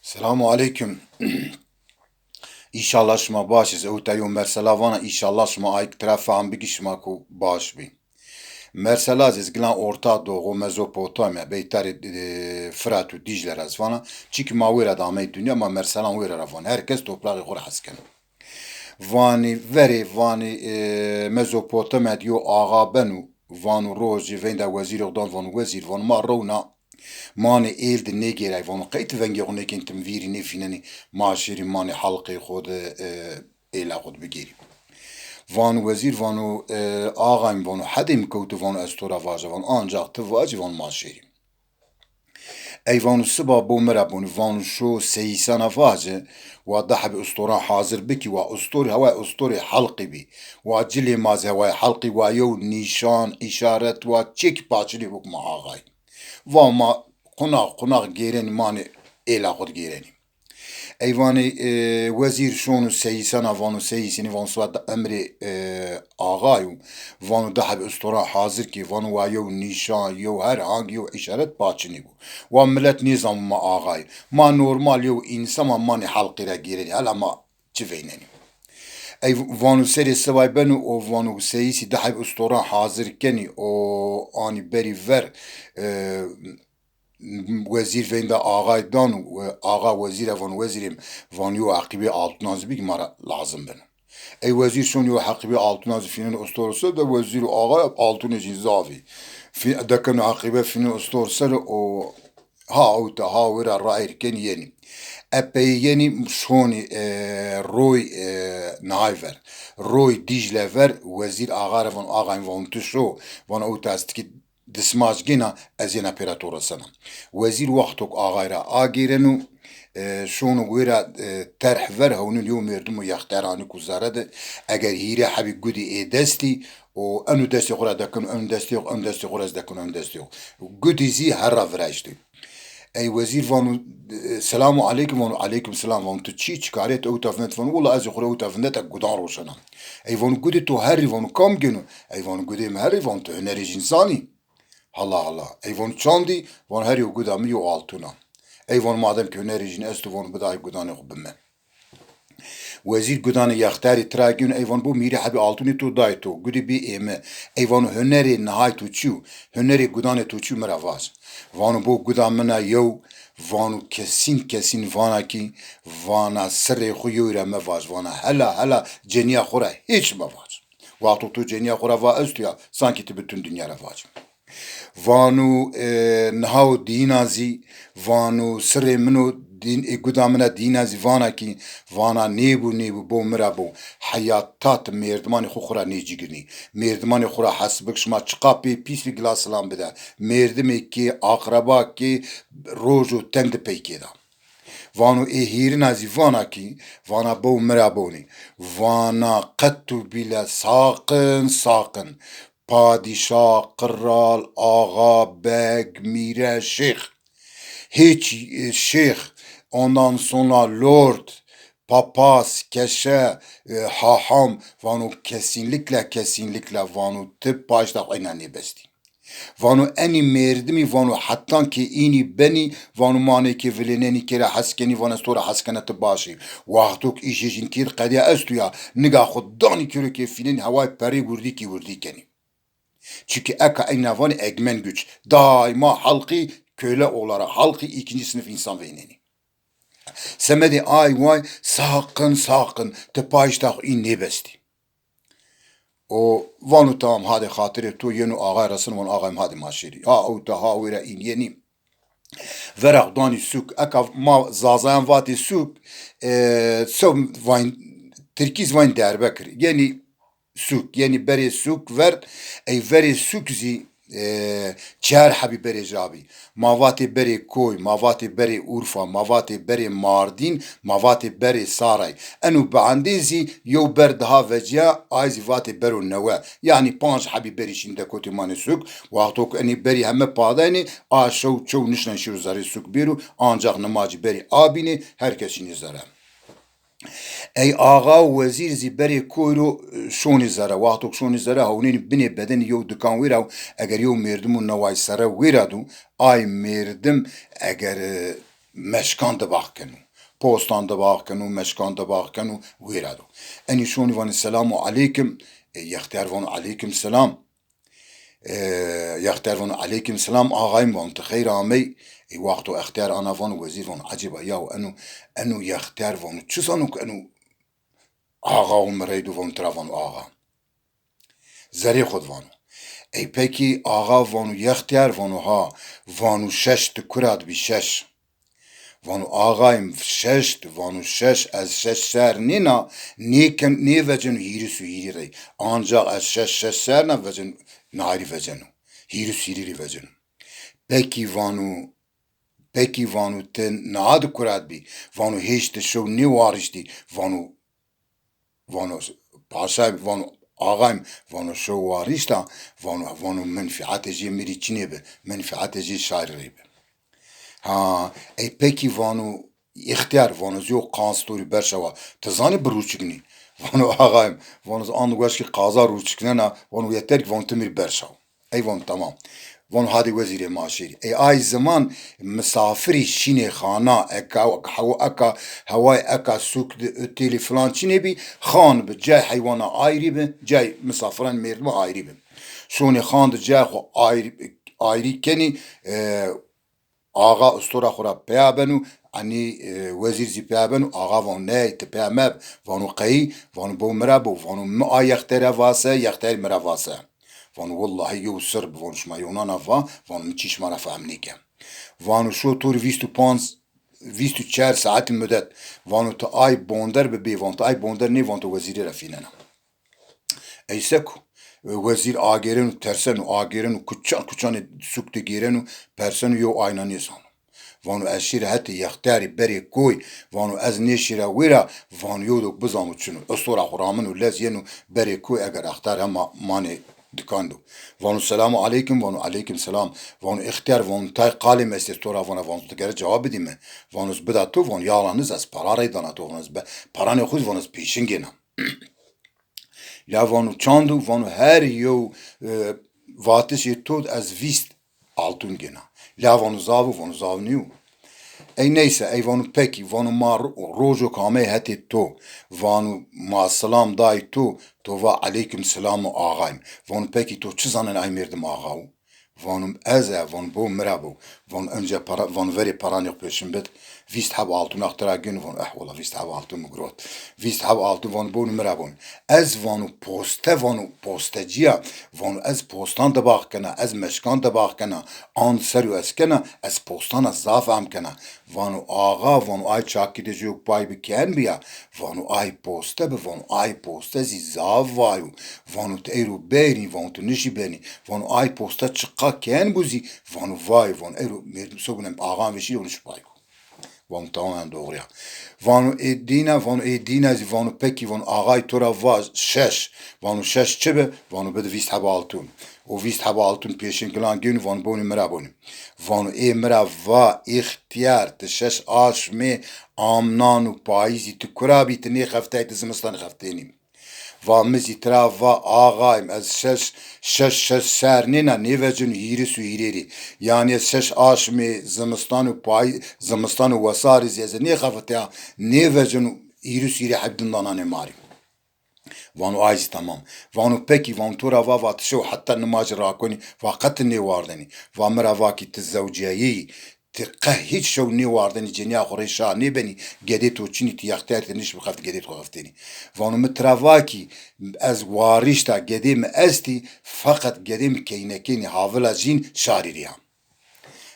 Selamu aleyküm. İnşallah şma başız. Eutayum mersela vana inşallah şma ayık trafağın bir şma ku baş bi. Mersela zizgilan Orta Doğu Mezopotamya beytari Fırat u Dicle razvana. Çünkü mavira damay dünya ma merselan vira ravana. Herkes toprağı kur hasken. Vani veri vani Mezopotamya diyor ağa benu. Vanu roji venda vezir odan vanu vezir vanu ma rona. ماني إيل دنيجي راي فون قيت فنجي هناك أنت مفيري فيناني معاشري ماني حلقي خود إيل أخد بجيري فانو وزير فانو آغايم فانو حديم كوتو فانو أستورا فاجا فانو أنجاق تفاجي فانو معاشري أي فانو سبا بو مرابون فانو شو سيسانا فاجا وضح بأسطورة حاضر بكي وأسطوري هواي أسطوري حلقي بي وجلي ماز هواي حلقي ويو نيشان إشارة وتشيك باتشلي بوك مع آغاي وما قناق جيراني ماني إلى خد جيراني أيواني وزير شونو سيسانا فانو سيسيني فانو سواد أمري آغايو فانو دحب أسطورة حاضر كي فانو ويو نيشان يو هر هانگ يو إشارت باتشني بو وملت نظام ما آغاي ما نورمال يو إنسان ماني حلقي را جيراني هلا ما تفيناني أي فانو سري سواي بنو أو فانو سيسي دحب أسطورة حاضر كني أو أني بري فر وزیر ویندا آقای دان و آقا وزیر وان وزیریم وان یو عقیبه altınaz bir mara lazım benim. Ey vazir şun yو عقیبه altınaz finin ustorsa da vazir آقا altınaz zavi. Fi dakan عقیبه finin ustorsa o ha o ta ha vera rair ken yeni. Epey yeni şoni roy nayver. Roy Dicle ver vazir آقا van آقا van tuşo van o tastki دسماج جينا أزين أبيراتورا سنة وزير وقتك آغايرا آجيرنو شونو ويرا ترح فرها ونو اليوم يردمو يختارانو كوزارد اگر هيرا حبي قدي اي دستي و انو دستي غرا دكن انو دستي انو دستي غرا دكن انو دستي قدي زي هرا فراجتي اي وزير فانو سلام عليكم وانو عليكم سلام وانو تشي تشكاريت او تافنت فانو والله ازي خرا او تافنت قدان روشنا اي فانو قدي تو هري فانو كام جنو اي فانو قدي مهري فانو تو هنري جنساني Allah Allah. Eyvon çandi, von her yo gudami yo altuna. Eyvon madem ki önerijin estu von bıday gudani xubbime. Vezir gudani yahtari tragün eyvon bu miri habi altuni tu dayto. Gudi bi eme. Eyvon höneri nahay tu çu. Höneri gudani tu çu meravaz. Vanu bu gudamına yo. Vanu kesin vana ki. Vana sırrı xuyuyra mevaz. Vana hala ceniya xura hiç mevaz. Vaktu tu ceniya xura va estu ya. Sanki ti bütün dünya revaz. وانو نهاو دینازی وانو سر منو دین گدامنا دینازی وانا کی وانا نیبو بو مرابو حیاتات مردمان خو خورا نیجیگنی مردمان خورا حسبک شما چقاپی پیس بی گلاس سلام بده مردمی کی اقربا کی روجو تند پیکی دا وانو هیرن ازی وانا کی وانا بو مرابونی وانا قطو بیلا ساقن Padişah, kral, ağa, beg, mire, şeyh. Hiç şeyh, ondan sonra lord, papaz, keşe, haham, vanu kesinlikle vanu tıp başta aynen nebesti. Vanu eni merdimi vanu hattan ki ini beni vanu mane ki vileneni kere haskeni vana stora haskeneti başı. Vahtuk işin kir qadiya estu ya niga xuddani kürü ki filin havay peri vurdi keni. Çünkü eka aynavani egmen güç. Daima halkı köle olarak halkı ikinci sınıf insan veyneni. Semedi ay vay sakın tepayıştak in nebesti. O vanu tamam hadi hatırı tu yenu ağay rasın van ağayım hadi maşiri. Ha o ta ha vira in yeni. Verak dani suk eka ma zazayan vati suk som vayn Türkiz vayn derbekir. Yani suk yani beri suk ver ey veri sukzi çer habi beri jabi mavati beri koy mavati beri urfa mavati beri mardin mavati beri saray enu beandezi yo ber daha vecia ayzi vati beru neve yani panj habi beri şinde koti mani suk vaktok eni beri heme padayni a çoğu nişnen şiruzari suk biru ancak namacı beri abini herkesin izlere ای آقا وزیر زی بری کویرو شونی زره وقتک شونی زره هونین بینی بدن یو دکان ویرا اگر یو مردمون نوای سره ویرا دو آی مردم اگر مشکان دباغ کنو پوستان دباغ کنو مشکان دباغ کنو ویرادو اني شوني وان السلام عليكم يختار وان عليكم سلام يختار وان عليكم سلام آغايم وان تخير عمي وقتو اختار انا وان وزير وان عجيبا ياو انو يختار وان تشوسانو انو آغا ومريدو وان ترا وان آغا زري خود وانو ای پکی آغا وانو یختیار وانو ها وانو شش تکراد بی شش وانو آغایم شش وانو شش از شش سر نینا نی وجن هیرسو هیری ری آنجا از شش سر نه وجن نهاری وجنو هیرسو هیری وجنو پکی وانو تن نهاد کراد بی وانو هیشت شو نی وارشتی وانو پاشای وانو آقایم وانو شو واریشتا وانو منفعت جی میری چینه به منفعت جی شاعری به ها ای پکی وانو اختیار وانو زیو قانستوری برشوا تزانی بروچگنی وانو آقایم وانو آن گوش که قازا روچگنه نه وانو یتر وانو تمیر برشوا ای وانو تمام وان هادي وزير معاشري اي زمان مسافري شيني خانا اكا هواي اكا سوق اوتيلي فلان شيني بي خان بجاي حيوانا ايري بي جاي مسافران ميردما ايري بي شوني خان جاي خو ايري كني آغا استورا خورا پیابنو انی وزیر زی پیابنو آغا وان نه تپیامب وانو قی وانو بو مرابو وانو ما یختر واسه یختر مرا واسه وان والله یو سرب وان شما یونانا وان مچیش مرا فهمنی که وانو شو تور 25 24 ساعت مدت وانو تا آی بوندر ببی وان تا آی بوندر نی وان تا وزیری رفیننا ایسکو وزیر آگرن و ترسن و آگرن و کچان سوکت گیرن و پرسن یو آینا نیسان وانو از شیر حتی یختاری بری کوی وانو از نیشیره ویرا وانو یودو بزامو چنو استورا خورامن و لز ینو بری کوی اگر اختار هم مانه دکاندو وانو سلام علیکم وانو علیکم سلام وانو اختیار وانو تای قالی مستورا وانو تگره جواب بدیم وانو بدا تو وانو یالانز از پراره دانا تو وانو پرانه خود وانو پیشن گینم یا وانو چاندو وانو هر یو واتش تود از ویست altın gene. Lavanu zavu niu. Ey neyse ey vanu peki vanu ma rojo kame heti to vanu ma salam dai to va aleyküm selamu ağayım. Vanu peki to çizanen ay merdim ağav. Vanu eze vanu bu merabo. Vanu önce para vanu veri paran yok peşin bet. Vist hab altın aktara gün vanu valla vist hab altın mugrot. Vist hab altın vanu bu merabo. Ez vanu posteciya vanu ez postan da bakana ez meşkan da bakana an seru eskena ez postan az zafam kana vanu ağa vanu ay çakide yok bay bir ken biya vanu ay posta be vanu ay posta zav vayu vanu teru beni vanu nişi beni vanu ay posta çıkka ken buzi vanu vay vanu eru merdim sogunem ağam ve şey oluş bay vanu tamamen doğru ya vanu edina vanu peki vanu ağay tora vaz şeş vanu şeş çebe vanu bede vist haba altun o vist haba altun peşin kılan gün vanu bonu mera bonu vanu mera va ihtiyar te şeş aş me amnanu paizi te kurabi te ne haftay te zimistan haftenim va mizi tra va ağayım az şeş sernina nevecin hiri su hireri yani şeş aş me zimistanu pay zimistanu wasariz ya ne haftaya nevecin hiri su hiri haddından anemari وانو عايز تمام وانو بكي وانو تورا وافا تشو حتى نماج راكوني وقت نيواردني وامرا واكي تزوجيي تقه هیچ شو نيواردني جنيا خوريشا نيبني جديتو چني تيختار تنش بخفت جديتو خفتني وانو مترواكي از واريشتا جديم استي فقط جديم كينكيني حاولا جين شاريريا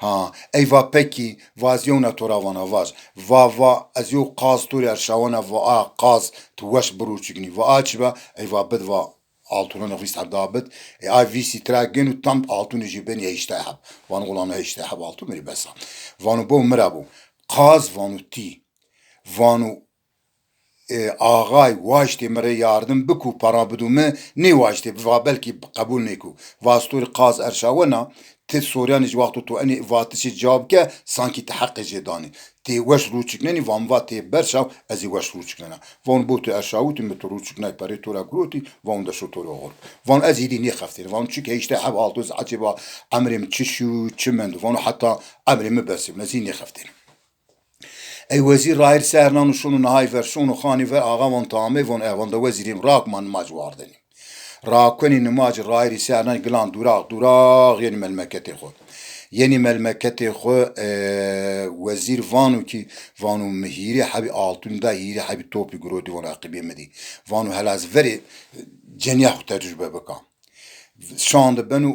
ها ایوا پکی وازیونا توراوانا واز va از یو قاز توری ارشاوانا va قاز توش بروچگنی va چبا ایوا بد va altına nefis habdabet ay visi tragenu tam altını jiben ya işte hab van ulana işte hab altı meri besa vanu bu merabu qaz vanu ti vanu ağay vaşte mere yardım biku para bidume ne vaşte va belki kabul neku vastur qaz erşawana تی سوریانش وقت تو انی واتشی جواب که سانکی تحقق جدانی تی وش روچکنی وام واتی برشاو ازی وش روچکنه وان بو تو ارشاو تی متو روچکنه پری تو را گروتی وان دشو تو را غور وان ازی دی نی خفتیر وان چی که هیچ حب آلتوز عجبا امرم چشو چمند وان حتی امرم بسیم نزی نی خفتیر ای وزیر رایر سرنان شونو نهای ورشونو خانی ور آقا وان تامه وان ایوان دا وزیریم راک من ماج واردنیم راکنی نماج رایر سرنان گلان دوراغ یعنی ملمکتی خود یعنی ملمکتی خو وزیر وانو کی وانو مهیری حبی آلتون دا هیری حبی توپی گرودی وانو عقبی مدی وانو هلاز وری جنیا خو تجربه بکام شاند بنو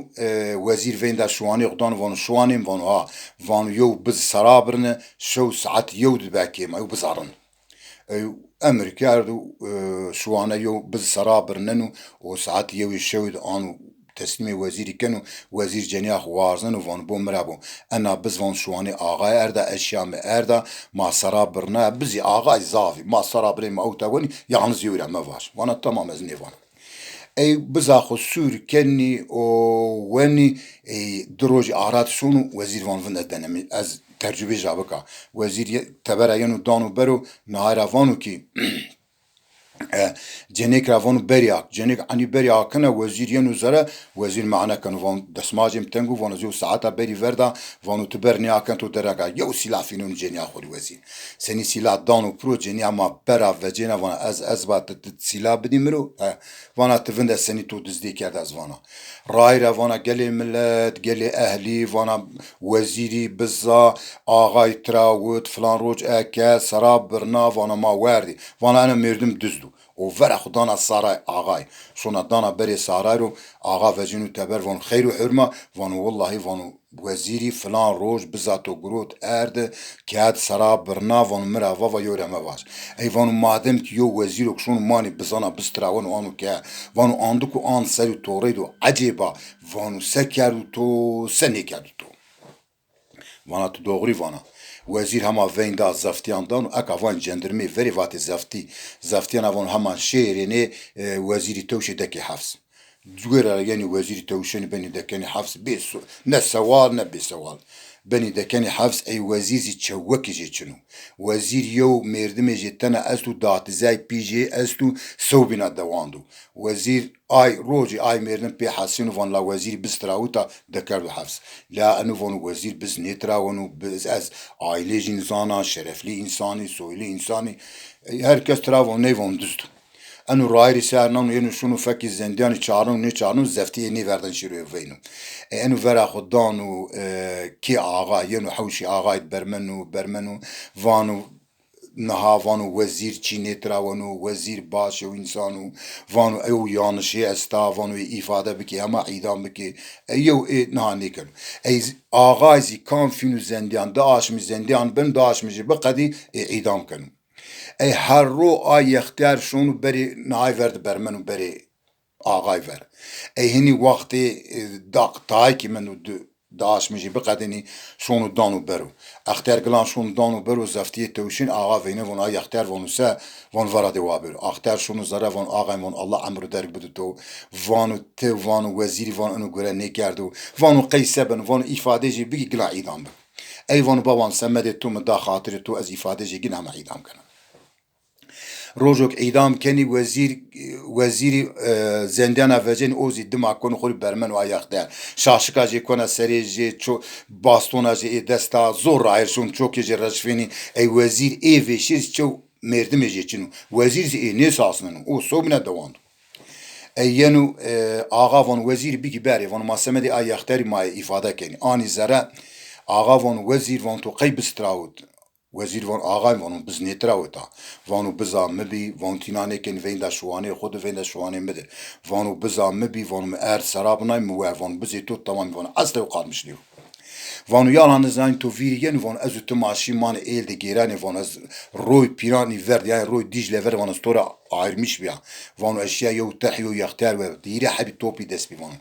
وزیر وین دا شوانی قدان وانو شوانیم وانو ها وانو یو بز سرابرنه شو ساعت یو دباکیم او بزارن امریکا شوانه یو بز سرابرننو و ساعت یو شود آنو تسلیم وزیری کنو وزیر جنیاخ وارزن و وان بوم مرابو انا بز وان شوانی آقای اردا اشیام اردا ما سرابرنه بزی آقای زافی ما سرابرنه ما اوتاونی یعنز یورا مواش وانا تمام از نیوان ای بزاخو سور کنی او ونی دروج آرات شونو وزیر وان فنده دنمی از ترجمه جابکا وزیر تبر یانو دانو برو نهار وانو کی جنیک روانو بریاک جنیک انی بریاک کنه وزیر یانو زره وزیر معنا کنه وان دسماجم تنگو وان زو ساعتا بری وردا وانو تبر نیاکن تو درگا یو سلاح فینون جنیا خوری وزیر سنی سلاح دانو پرو جنیا ما برا و جنا وان از بات سلاح بدی مرو وانا تفند سنی تو دزدی کرد از وانا رای روانا گلی ملت گلی اهلی وانا وزیری بزا آقای تراود فلان روج اکه سراب برنا وانا ما وردی وانا انا مردم دزدو و ور خدانا سارای آقای شونا دانا بری سارای رو آقا وجنو تبر وان خیر و حرمه وان والله وان وزیری فلان روز بزاتو گروت ارد که هد سراب برنا وان مرا و یورمه واش ای وان مادم که یو وزیرو کشون مانی بزانا بستراون وانو که وانو آندو که آن سری توریدو عجیبا وانو سکردو تو سنی کردو تو وانا تو دوغری وانا وزیر هما وین دا زفتیان دان و اکا وان جندرمی وری وات زفتیان وان هما شیرینه وزیری توشی دکی حفظ جوگر یعنی وزیری توشنی بینی دکنی حفظ بیسو نه سوال نه بی سوال بني دكاني حفظ اي وزيزي تشوكي جي چنو وزير يو مردمي جي تنا استو دات زي بي جي استو سوبنا دواندو وزير اي روجي اي مردم بي حسينو فان لا وزير بستراوتا دكارو حفظ لا انو فان وزير بز نترا ونو بز از عائلي انسانا شرفلي انساني سويلي انساني هركس تراو نيفون دستو انو رايري سارنان ينو شنو فكي زنداني چارون ني چارون زفتي ني وردن شروع وينو انو ورا خدانو كي آغا ينو حوشي آغا برمنو وانو نها وانو وزير چيني ترا وانو وزير باش و انسانو وانو ايو يانشي استا وانو ifade بكي هما ايدام بكي ايو نها نيكل اي آغازي كان فينو زندان داش مي زندان بن داش مي بقدي ايدام كانو ای هر رو آی اختیار شونو بری نای ورد برمنو بری آقای ور ای هنی وقتی داق تای کی منو داش میجی بقدنی شونو دانو برو اختیار گلان شونو دانو برو زفتی توشین آقا وینه وان آی اختیار وانو سه وان ورده وابر اختیار شونو زره وان آقای وان الله امر درک بده تو وانو ته وانو وزیری وان انو گره نکردو وانو قیسه بن وانو ifade جی بگی گلا ایدام بن ای وانو بابان سمده تو مدا خاطر تو از ifade جی گنا ما ایدام کنم روزك اعدام كني وزير زندان افجن اوزي دما كون خوري برمن واياخدار شاشكا جي كون سري جي چو باستونا جي دستا زور رايرشون چوك جي رجفيني اي وزير اي وشيز چو مردم جي چنو وزير زي ني ساسنن او سوبنا دوان اينو آقا وان وزير بيجي باري وان ما سمدي اياختاري ما ifade كني اني زرا آقا وان وزير وان تو قيب استراود وزیر وان آقای وانو بز نتراوتا وانو بزا مبی وان تینانه کن وین دا شوانه خود وین دا شوانه مده وانو بزا مبی وانو ار سراب نای مو وان بزی تو تمام وان از تو قارمش لیو وانو یالان زین تو ویرین وان از تو ماشی مان ایل دی گیران وان از روی پیرانی ورد یعنی روی دیج لور وان استورا ayırmış bir ya. Vanu eşya yo tahiyo yaktar ve diri habi topi despi vanu.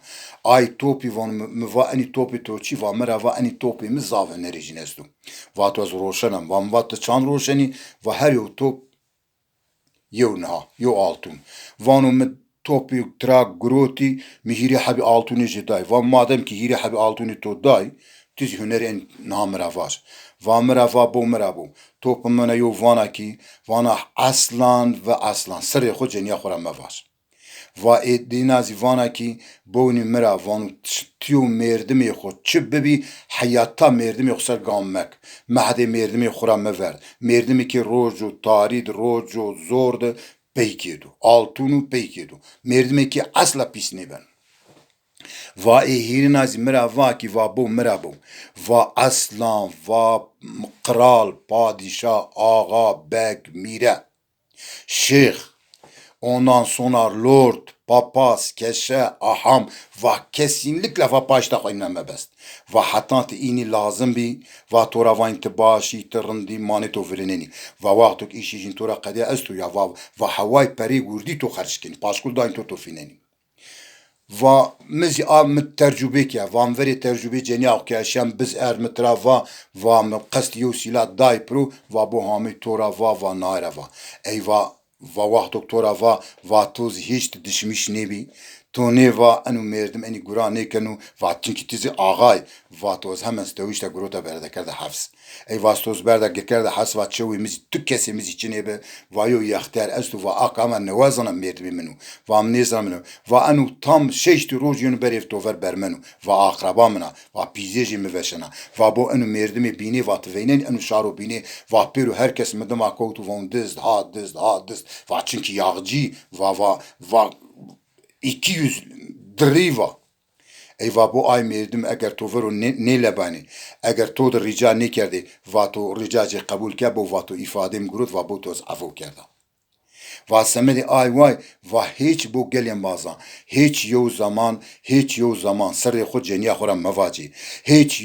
Ay topi vanu mva ani topi toçi va mera va ani topi mi zave nerijinestu. Vatu az roşanam van vat çan roşani ve her yo top yo naha yo altun. Vanu mi topi tra groti mi hiri habi altuni jedai. Van madem ki hiri habi altuni to dai tiz hünerin namera var. وامرا و بومرا بو تو پمنا یو وانا کی وانا اصلا و اصلا سر خود جنیا خورم مواش و دینازی وانا کی بونی مرا وانو تیو مردمی خود چه ببی حیاتا مردمی خود سر گامک مهد مردمی خورا مورد مردمی که روز و تارید روز و زورد پیکیدو altunu پیکیدو مردمی که اصلا پیس نیبن و ایهیرین از مرا و کی و بو مرا بو و اصلا و قرال پادشاه آقا بگ میره şeyh, ondan sonra lord, papaz, keşe, aham ve kesinlikle ve başta koyunma best. Ve hatta ini lazım bi ve tora ve intibaşi tırndi mani to vereneni. Ve vaktuk işi jin tora kadiye estu ya ve havai peri gurdi to karşkeni. Paskul da into to fineni. Ve mizi am tecrübe ki ve amveri tecrübe cenya ki aşam biz ermitra ve qasti yusila dai pro ve bu hami tora ve naira ve. Eyva و وقت دکترا و توز هیچ دشمیش نبی تو نه و انو مردم انی گرا نکنو و چنکی تیزی آقای و توز هم استویش تا گرو تا برده کرده حفظ ای واستوز برده کرده حفظ و چوی میزی تو کسی میزی چی نبه و یو یختر استو و آقا من نوازنم مردمی منو و هم نیزم منو و انو tam ششت روز یونو بریف توفر برمنو و آقربا منا و پیزیجی میوشنا و با انو مردمی بینی و توینن انو شارو بینی و پیرو هر کس مدام آکوتو وان دزد و چنکی یاغجی و 200 driva. Eyvah bu ay merdim eğer to veru ne lebani. Eğer to da rica ne kerdi. Vato ricacı kabul ke bu vato ifadem gurut ve bu toz afu kerda. و سمدی آی وای و هیچ بو گلیم بازان هیچ یو زمان سر خود جنیا خورم مواجی هیچ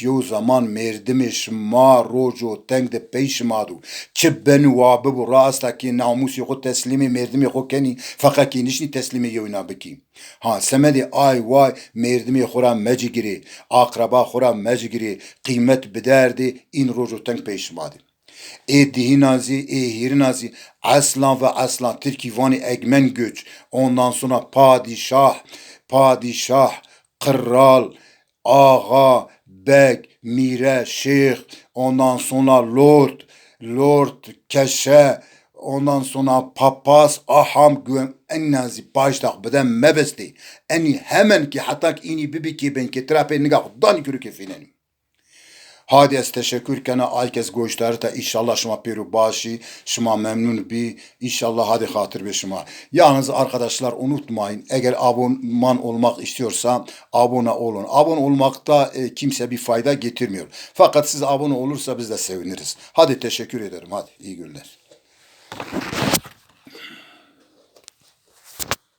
یو زمان مردمش ما روجو تنگ ده پیش مادو چه بنو وابب و راستا کی ناموسی خود تسلیمی مردمی خود کنی فقط کی نشنی تسلیمی یوینا بکی ها سمدی آی وای مردمی خورم مجگیری اقربا خورم مجگیری قیمت بدرده این روجو تنگ پیش مادی Dihinazi, Hirinazi, aslan ve aslan Türkivani egmen güç. Ondan sonra padişah, kral, ağa, bek, mire, şeyh, ondan sonra lord, keşe, ondan sonra papaz, aham, güven, en nazi baştak beden mebesti. Eni hemen ki hatta ini bibi ki ben ki trape nigah dani kürü kefinenim. Hadi az teşekkür kana herkes goşları da inşallah şuma peru başı şuma memnun bi inşallah hadi hatır be şuma. Yalnız arkadaşlar unutmayın eğer abone olmak istiyorsa abone olun. Abone olmakta kimse bir fayda getirmiyor. Fakat siz abone olursa biz de seviniriz. Hadi teşekkür ederim hadi iyi günler.